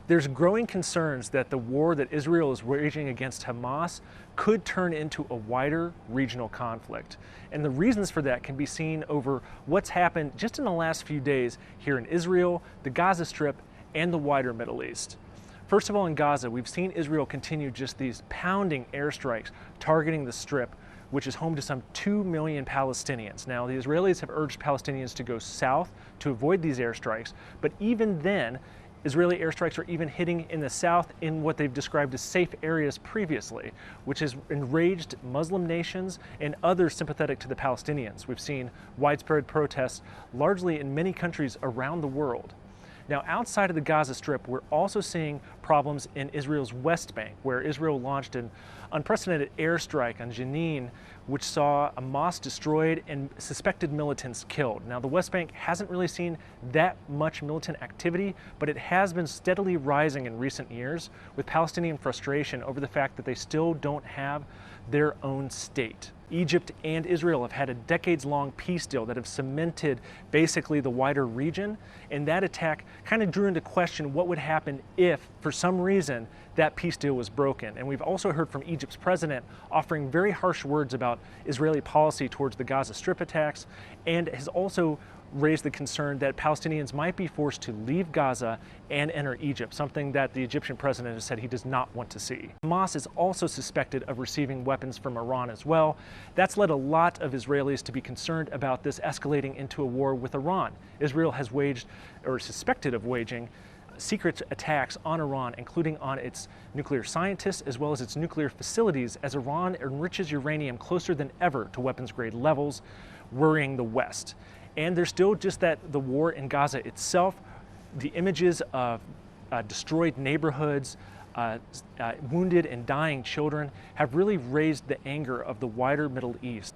There's growing concerns that the war that Israel is waging against Hamas could turn into a wider regional conflict. And the reasons for that can be seen over what's happened just in the last few days here in Israel, the Gaza Strip, and the wider Middle East. First of all, in Gaza, we've seen Israel continue just these pounding airstrikes targeting the Strip, which is home to some 2 million Palestinians. Now, the Israelis have urged Palestinians to go south to avoid these airstrikes, but even then, Israeli airstrikes are even hitting in the south in what they've described as safe areas previously, which has enraged Muslim nations and others sympathetic to the Palestinians. We've seen widespread protests, largely in many countries around the world. Now, outside of the Gaza Strip, we're also seeing problems in Israel's West Bank, where Israel launched an unprecedented airstrike on Jenin, which saw a mosque destroyed and suspected militants killed. Now, the West Bank hasn't really seen that much militant activity, but it has been steadily rising in recent years, with Palestinian frustration over the fact that they still don't have their own state. Egypt and Israel have had a decades-long peace deal that have cemented basically the wider region, and that attack kind of drew into question what would happen if, for some reason, that peace deal was broken. And we've also heard from Egypt's president offering very harsh words about Israeli policy towards the Gaza Strip attacks, and has also raised the concern that Palestinians might be forced to leave Gaza and enter Egypt, something that the Egyptian president has said he does not want to see. Hamas is also suspected of receiving weapons from Iran as well. That's led a lot of Israelis to be concerned about this escalating into a war with Iran. Israel has waged, or is suspected of waging, secret attacks on Iran, including on its nuclear scientists as well as its nuclear facilities, as Iran enriches uranium closer than ever to weapons-grade levels, worrying the West. And there's still just the war in Gaza itself, the images of destroyed neighborhoods, wounded and dying children have really raised the anger of the wider Middle East.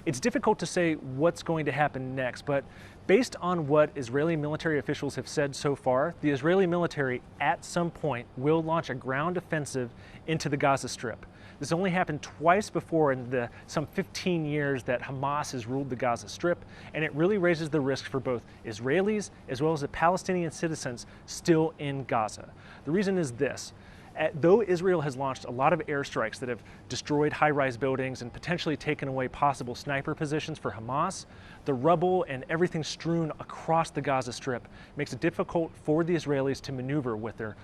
It's difficult to say what's going to happen next, but based on what Israeli military officials have said so far, the Israeli military at some point will launch a ground offensive into the Gaza Strip. This only happened twice before in some 15 years that Hamas has ruled the Gaza Strip, and it really raises the risk for both Israelis as well as the Palestinian citizens still in Gaza. The reason is this. Though Israel has launched a lot of airstrikes that have destroyed high-rise buildings and potentially taken away possible sniper positions for Hamas, the rubble and everything strewn across the Gaza Strip makes it difficult for the Israelis to maneuver with their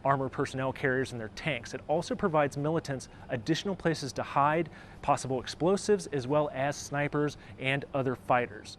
armored personnel carriers and their tanks. It also provides militants additional places to hide possible explosives as well as snipers and other fighters.